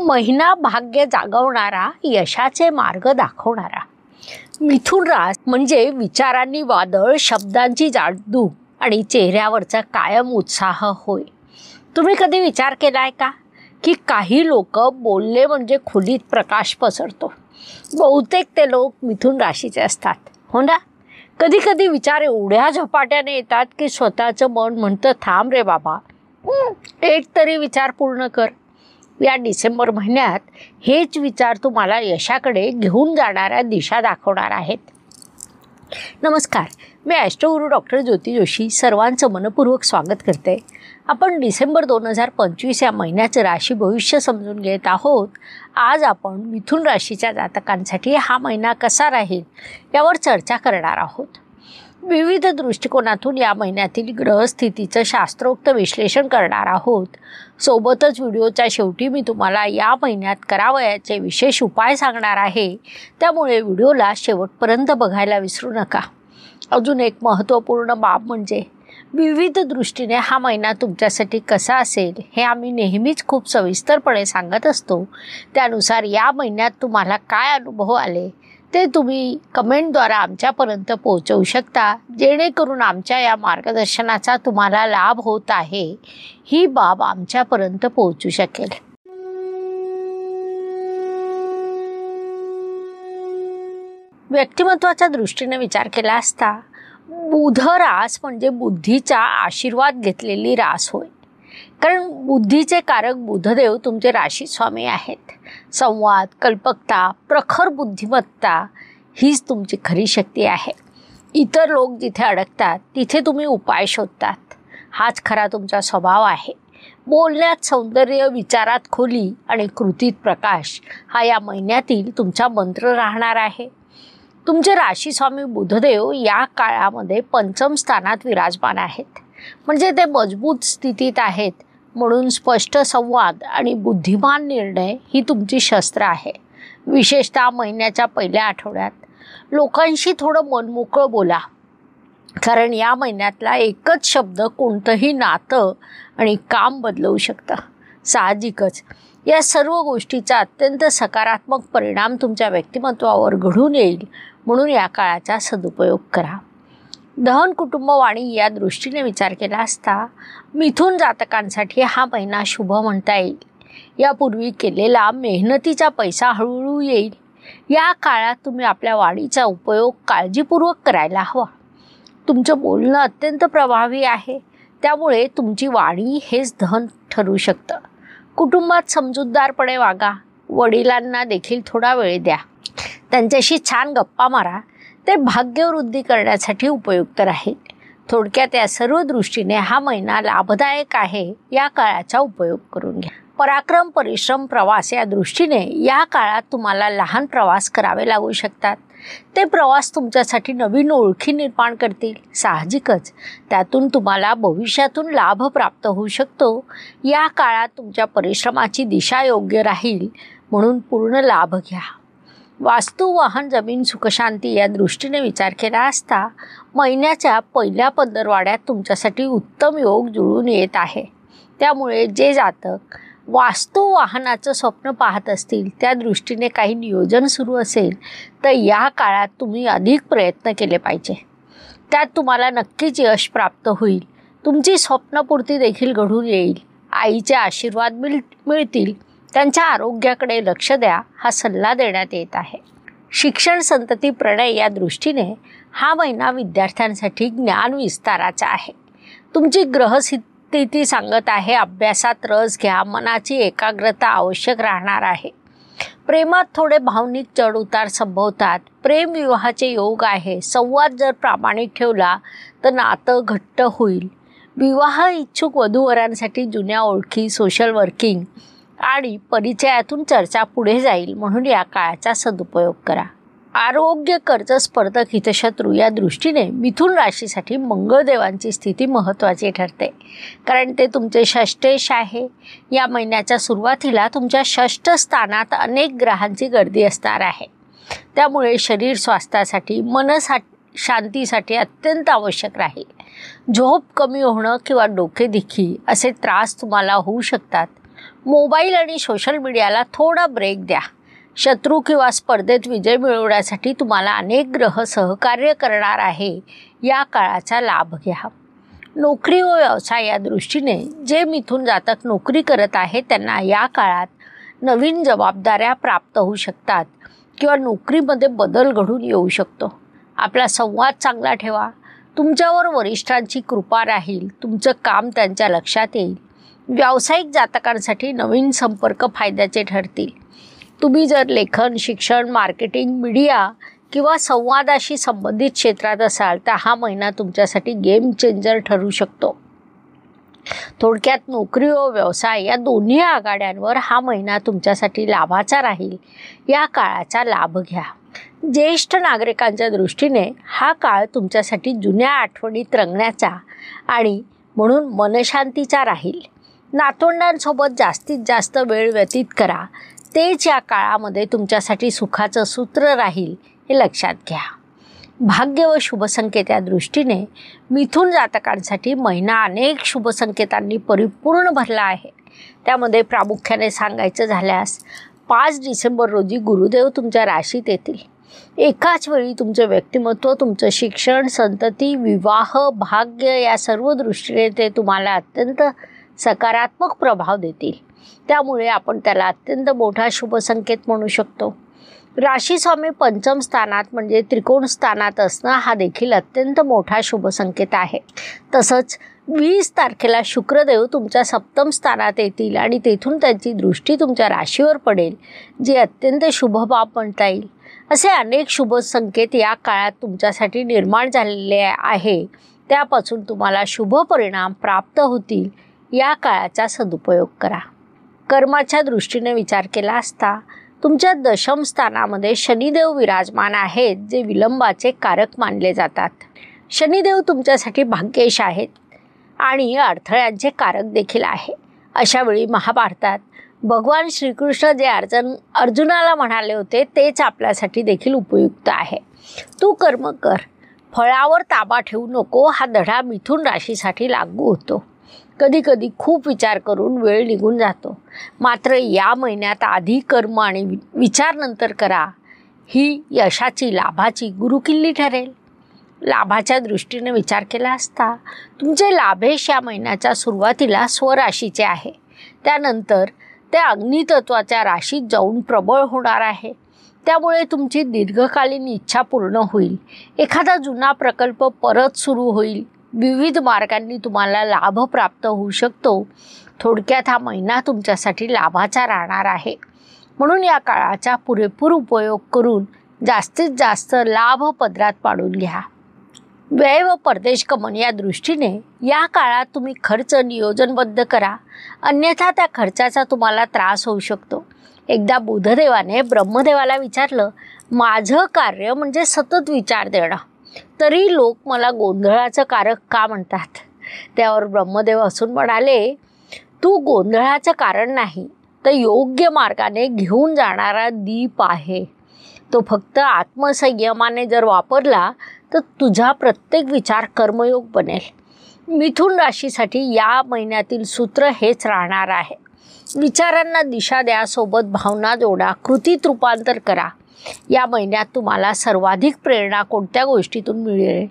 महिना भाग्य जागवणारा, यशाचे मार्ग दाखवणारा. मिथुन रास म्हणजे विचारांनी वादळ, शब्दांची जादू आणि चेहऱ्यावरचा कायम उत्साह होय. तुम्ही कधी विचार केलाय का की काही लोक बोलले म्हणजे खोलीत प्रकाश पसरतो. बहुतेक ते लोक मिथुन राशीचे असतात, हो ना? कधी कधी विचार एवढ्या झपाट्याने येतात की स्वतःचं मन म्हणतं, थांब रे बाबा, एक तरी विचार पूर्ण कर. या डिसेंबर महिन्यात हेच विचार तुम्हाला यशाकडे घेऊन जाणाऱ्या दिशा दाखवणार आहेत. नमस्कार, मी ॲस्ट्रोगुरू डॉक्टर ज्योती जोशी सर्वांचं मनपूर्वक स्वागत करते. आपण डिसेंबर 2025 या महिन्याचं राशी भविष्य समजून घेत आहोत. आज आपण मिथुन राशीच्या जातकांसाठी हा महिना कसा राहील यावर चर्चा करणार आहोत. विविध दृष्टिकोनातून या महिन्यातील ग्रहस्थितीचं शास्त्रोक्त विश्लेषण करणार आहोत. सोबतच व्हिडिओच्या शेवटी मी तुम्हाला या महिन्यात करावयाचे विशेष उपाय सांगणार आहे, त्यामुळे व्हिडिओला शेवटपर्यंत बघायला विसरू नका. अजून एक महत्त्वपूर्ण बाब म्हणजे विविध दृष्टीने हा महिना तुमच्यासाठी कसा असेल हे आम्ही नेहमीच खूप सविस्तरपणे सांगत असतो. त्यानुसार या महिन्यात तुम्हाला काय अनुभव आले ते तुम्ही कमेंटद्वारे आमच्यापर्यंत पोहोचवू शकता, जेणेकरून आमच्या या मार्गदर्शनाचा तुम्हाला लाभ होत आहे ही बाब आमच्यापर्यंत पोहोचू शकेल. व्यक्तिमत्वाच्या दृष्टीने विचार केला असता बुध रास म्हणजे बुद्धीचा आशीर्वाद घेतलेली रास होय. कारण बुद्धीचे कारक बुधदेव तुमचे राशी स्वामी आहेत. संवाद, कल्पकता, प्रखर बुद्धिमत्ता हीच तुमची खरी शक्ती आहे. इतर लोक जिथे अडकतात तिथे तुम्ही उपाय शोधतात. हाच खरा तुमचा स्वभाव आहे. बोलण्यात सौंदर्य, विचारात खोली आणि कृतीत प्रकाश हा या महिन्यातील तुमचा मंत्र राहणार आहे. तुमचे राशी स्वामी बुधदेव या काळामध्ये पंचम स्थानात विराजमान आहेत. म्हणजे ते मजबूत स्थितीत आहेत. म्हणून स्पष्ट संवाद आणि बुद्धिमान निर्णय ही तुमची शस्त्र आहे. विशेषतः महिन्याच्या पहिल्या आठवड्यात लोकांशी थोडं मनमोकळं बोला, कारण या महिन्यातला एकच शब्द कोणतंही नातं आणि काम बदलवू शकतं. साहजिकच या सर्व गोष्टीचा अत्यंत सकारात्मक परिणाम तुमच्या व्यक्तिमत्वावर घडून येईल, म्हणून या काळाचा सदुपयोग करा. दहन कुटुंब वाणी या दृष्टीने विचार केला असता मिथुन जातकांसाठी हा महिना शुभ म्हणता येईल. यापूर्वी केलेला मेहनतीचा पैसा हळूहळू येईल. या काळात तुम्ही आपल्या वाणीचा उपयोग काळजीपूर्वक करायला हवा. तुमचं बोलणं अत्यंत प्रभावी आहे, त्यामुळे तुमची वाणी हेच धन ठरू शकतं. कुटुंबात समजूतदारपणे वागा. वडिलांना देखील थोडा वेळ द्या. त्यांच्याशी छान गप्पा मारा. ते भाग्यवृद्धी करण्यासाठी उपयुक्त राहील. थोडक्यात या सर्व दृष्टीने हा महिना लाभदायक आहे. या काळाचा उपयोग करून घ्या. पराक्रम, परिश्रम, प्रवास या दृष्टीने या काळात तुम्हाला लहान प्रवास करावे लागू शकतात. ते प्रवास तुमच्यासाठी नवीन ओळखी निर्माण करतील. साहजिकच त्यातून तुम्हाला भविष्यातून लाभ प्राप्त होऊ शकतो. या काळात तुमच्या परिश्रमाची दिशा योग्य राहील, म्हणून पूर्ण लाभ घ्या. वास्तू, वाहन, जमीन, सुखशांती या दृष्टीने विचार केला असता महिन्याच्या पहिल्या पंधरवड्यात तुमच्यासाठी उत्तम योग जुळून येत आहे. त्यामुळे जे जातक वास्तू वाहनाचं स्वप्न पाहत असतील, त्या दृष्टीने काही नियोजन सुरू असेल तर या काळात तुम्ही अधिक प्रयत्न केले पाहिजे. त्यात तुम्हाला नक्कीच यश प्राप्त होईल. तुमची स्वप्नपूर्ती देखील घडून येईल. आईचे आशीर्वाद मिळतील. त्यांच्या आरोग्याकडे लक्ष द्या हा सल्ला देण्यात येत आहे. शिक्षण, संतती, प्रणय या दृष्टीने हा महिना विद्यार्थ्यांसाठी ज्ञान विस्ताराचा आहे. तुमची ग्रहस्थिती सांगत आहे अभ्यासात रस घ्या. मनाची एकाग्रता आवश्यक राहणार आहे. प्रेमात थोडे भावनिक चढउतार संभवतात. प्रेम विवाहाचे योग आहे. संवाद जर प्रामाणिक ठेवला तर नातं घट्ट होईल. विवाह इच्छुक वधूवरांसाठी जुन्या ओळखी, सोशल वर्किंग आणि परिचयातून चर्चा पुढे जाईल, म्हणून या काळाचा सदुपयोग करा. आरोग्य, कर्ज, स्पर्धक, हितशत्रू या दृष्टीने मिथुन राशीसाठी मंगळदेवांची स्थिती महत्त्वाची ठरते, कारण ते तुमचे षष्ठेश आहे. या महिन्याच्या सुरुवातीला तुमच्या षष्ठ स्थानात अनेक ग्रहांची गर्दी असणार आहे. त्यामुळे शरीर स्वास्थ्यासाठी, शांतीसाठी अत्यंत आवश्यक राहील. झोप कमी होणं किंवा डोकेदुखी असे त्रास तुम्हाला होऊ शकतात. मोबाईल आणि सोशल मीडियाला थोडा ब्रेक द्या. शत्रू किंवा स्पर्धेत विजय मिळवण्यासाठी तुम्हाला अनेक ग्रह सहकार्य करणार आहे. या काळाचा लाभ घ्या. नोकरी व व्यवसाय या दृष्टीने जे मिथुन जातक नोकरी करत आहेत त्यांना या काळात नवीन जबाबदाऱ्या प्राप्त होऊ शकतात किंवा नोकरीमध्ये बदल घडून येऊ शकतो. आपला संवाद चांगला ठेवा. तुमच्यावर वरिष्ठांची कृपा राहील. तुमचं काम त्यांच्या लक्षात येईल. व्यावसायिक जातकांसाठी नवीन संपर्क फायद्याचे ठरतील. तुम्ही जर लेखन, शिक्षण, मार्केटिंग, मीडिया किंवा संवादाशी संबंधित क्षेत्रात असाल तर हा महिना तुमच्यासाठी गेम चेंजर ठरू शकतो. थोडक्यात नोकरी व व्यवसाय या दोन्ही आघाड्यांवर हा महिना तुमच्यासाठी लाभाचा राहील. या काळाचा लाभ घ्या. ज्येष्ठ नागरिकांच्या दृष्टीने हा काळ तुमच्यासाठी जुन्या आठवणीत रंगण्याचा आणि म्हणून मनशांतीचा राहील. नातवंडांसोबत जास्तीत जास्त वेळ व्यतीत करा. तेच या काळामध्ये तुमच्यासाठी सुखाचं सूत्र राहील हे लक्षात घ्या. भाग्य व शुभसंकेत या दृष्टीने मिथुन जातकांसाठी महिना अनेक शुभसंकेतांनी परिपूर्ण भरला आहे. त्यामध्ये प्रामुख्याने सांगायचं झाल्यास 5 डिसेंबर रोजी गुरुदेव तुमच्या राशीत येतील. एकाच वेळी तुमचं व्यक्तिमत्व, तुमचं शिक्षण, संतती, विवाह, भाग्य या सर्व दृष्टीने ते तुम्हाला अत्यंत सकारात्मक प्रभाव देतील. त्यामुळे आपण त्याला अत्यंत मोठा शुभसंकेत म्हणू शकतो. राशीस्वामी पंचम स्थानात म्हणजे त्रिकोण स्थानात असणं हा देखील अत्यंत मोठा शुभसंकेत आहे. तसंच 20 तारखेला शुक्रदेव तुमच्या सप्तम स्थानात येतील आणि तेथून त्यांची दृष्टी तुमच्या राशीवर पडेल, जी अत्यंत शुभ बाब म्हणता येईल. असे अनेक शुभसंकेत या काळात तुमच्यासाठी निर्माण झालेले आहे. त्यापासून तुम्हाला शुभ परिणाम प्राप्त होतील. या काळाचा सदुपयोग करा. कर्माच्या दृष्टीने विचार केला असता तुमच्या दशम स्थानामध्ये शनिदेव विराजमान आहेत, जे विलंबाचे कारक मानले जातात. शनिदेव तुमच्यासाठी भाग्येश आहेत आणि अडथळ्यांचे कारक देखील आहे. अशावेळी महाभारतात भगवान श्रीकृष्ण जे अर्जुनाला म्हणाले होते तेच आपल्यासाठी देखील उपयुक्त आहे. तू कर्म कर, फळावर ताबा ठेवू नको, हा धडा मिथुन राशीसाठी लागू होतो. कधीकधी खूप विचार करून वेळ निघून जातो. मात्र या महिन्यात आधी कर्म आणि विचार नंतर करा. ही यशाची, लाभाची गुरुकिल्ली ठरेल. लाभाच्या दृष्टीने विचार केला असता तुमचे लाभेश या महिन्याच्या सुरुवातीला स्वराशीचे आहे. त्यानंतर ते अग्नितत्वाच्या राशीत जाऊन प्रबळ होणार आहे. त्यामुळे तुमची दीर्घकालीन इच्छा पूर्ण होईल. एखादा जुना प्रकल्प परत सुरू होईल. विविध मार्गांनी तुम्हाला लाभ प्राप्त होऊ शकतो. थोडक्यात हा महिना तुमच्यासाठी लाभाचा राहणार आहे. म्हणून या काळाचा पुरेपूर उपयोग करून जास्तीत जास्त लाभ पदरात पाडून घ्या. व्यय व परदेश गमन या दृष्टीने या काळात तुम्ही खर्च नियोजनबद्ध करा. अन्यथा त्या खर्चाचा तुम्हाला त्रास होऊ शकतो. एकदा बुधदेवाने ब्रह्मदेवाला विचारलं, माझं कार्य म्हणजे सतत विचार देणं, तरी लोक मला गोंधळाचं कारक का म्हणतात? त्यावर ब्रह्मदेव हसून म्हणाले, तू गोंधळाचं कारण नाही, तर योग्य मार्गाने घेऊन जाणारा दीप आहे. तो फक्त आत्मसंयमाने जर वापरला तर तुझा प्रत्येक विचार कर्मयोग बनेल. मिथुन राशीसाठी या महिन्यातील सूत्र हेच राहणार आहे. विचारांना दिशा द्या, सोबत भावना जोडा, कृतीत रूपांतर करा. या महिन्यात तुम्हाला सर्वाधिक प्रेरणा कोणत्या गोष्टीतून मिळेल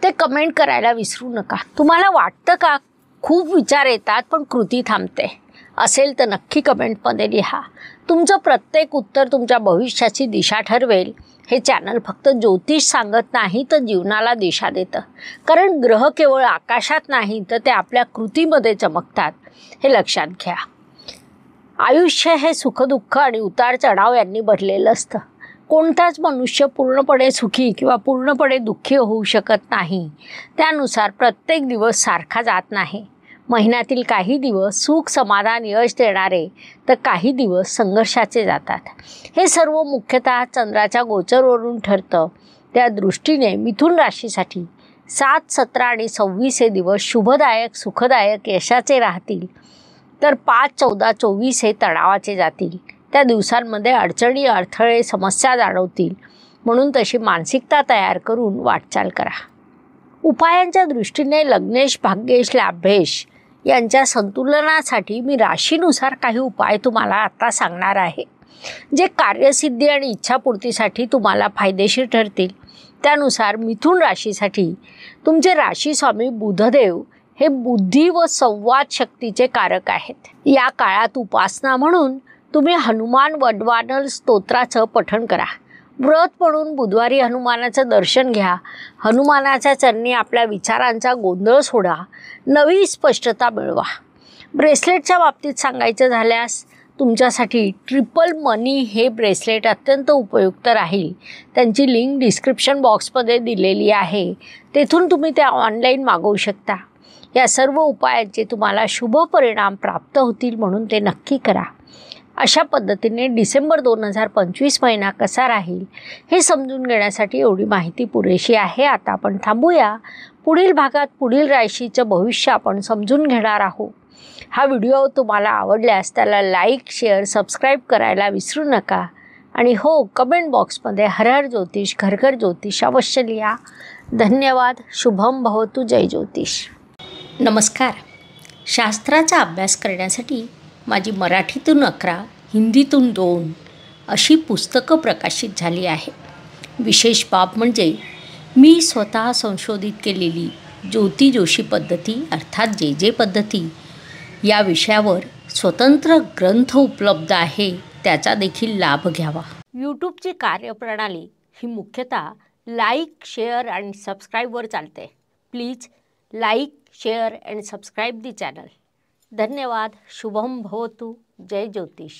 ते कमेंट करायला विसरू नका. तुम्हाला वाटतं का खूप विचार येतात पण कृती थांबते? असेल तर नक्की कमेंटमध्ये लिहा. तुमचं प्रत्येक उत्तर तुमच्या भविष्याची दिशा ठरवेल. हे चॅनल फक्त ज्योतिष सांगत नाही तर जीवनाला दिशा देतं. कारण ग्रह केवळ आकाशात नाही तर ते आपल्या कृतीमध्ये चमकतात, हे लक्षात घ्या. आयुष्य हे सुखदुःख आणि उतार चढाव यांनी भरलेलं असतं. कोणताच मनुष्य पूर्णपणे सुखी किंवा पूर्णपणे दुःखी होऊ शकत नाही. त्यानुसार प्रत्येक दिवस सारखा जात नाही. महिन्यातील काही दिवस सुख, समाधान, यश देणारे तर काही दिवस संघर्षाचे जातात. हे सर्व मुख्यतः चंद्राच्या गोचरवरून ठरतं. त्या दृष्टीने मिथुन राशीसाठी 7, 17 आणि 26 हे दिवस शुभदायक, सुखदायक, यशाचे राहतील. तर 5, 14, 24 हे तणावाचे जातील. त्या दिवसांमध्ये अडचणी, अडथळे, समस्या जाणवतील. म्हणून तशी मानसिकता तयार करून वाटचाल करा. उपायांच्या दृष्टीने लग्नेश, भाग्येश, लाभेश यांच्या संतुलनासाठी मी राशीनुसार काही उपाय तुम्हाला आता सांगणार आहे, जे कार्यसिद्धी आणि इच्छापूर्तीसाठी तुम्हाला फायदेशीर ठरतील. त्यानुसार मिथुन राशीसाठी तुमचे राशी स्वामी बुधदेव हे बुद्धी व संवाद शक्तीचे कारक आहेत. या काळात उपासना म्हणून तुम्ही हनुमान वडवानल स्तोत्राचं पठण करा. व्रत म्हणून बुधवारी हनुमानाचं दर्शन घ्या. हनुमानाच्या चरणी आपल्या विचारांचा गोंधळ सोडा, नवी स्पष्टता मिळवा. ब्रेसलेटच्या बाबतीत सांगायचं झाल्यास तुमच्यासाठी ट्रिपल मनी हे ब्रेसलेट अत्यंत उपयुक्त राहील. त्यांची लिंक डिस्क्रिप्शन बॉक्समध्ये दिलेली आहे, तेथून तुम्ही ते ऑनलाईन मागवू शकता. या सर्व उपायांचे तुम्हाला शुभ परिणाम प्राप्त होतील, म्हणून ते नक्की करा. अशा पद्धतीने डिसेंबर 2025 महिना कसा राहील हे समजून घेण्यासाठी एवढी माहिती पुरेशी आहे. आता आपण थांबूया. पुढील भागात पुढील राशीचं भविष्य आपण समजून घेणार आहोत. हा व्हिडिओ तुम्हाला आवडल्यास त्याला लाईक, शेअर, सबस्क्राईब करायला विसरू नका. आणि हो, कमेंट बॉक्समध्ये हर हर ज्योतिष, घर घर ज्योतिष अवश्य लिहा. धन्यवाद. शुभम भवतु. जय ज्योतिष. नमस्कार. शास्त्राचा अभ्यास करण्यासाठी माझी मराठीतून 11, हिंदीतून 2 अशी पुस्तकं प्रकाशित झाली आहे. विशेष बाब म्हणजे मी स्वतः संशोधित केलेली ज्योती जोशी पद्धती अर्थात जे पद्धती या विषयावर स्वतंत्र ग्रंथ उपलब्ध आहे. त्याचा देखील लाभ घ्यावा. यूट्यूबची कार्यप्रणाली ही मुख्यतः लाईक, शेअर आणि सबस्क्राईबवर चालते. Please like, share and subscribe the channel. धन्यवाद. शुभम भवतु. जय ज्योतिष.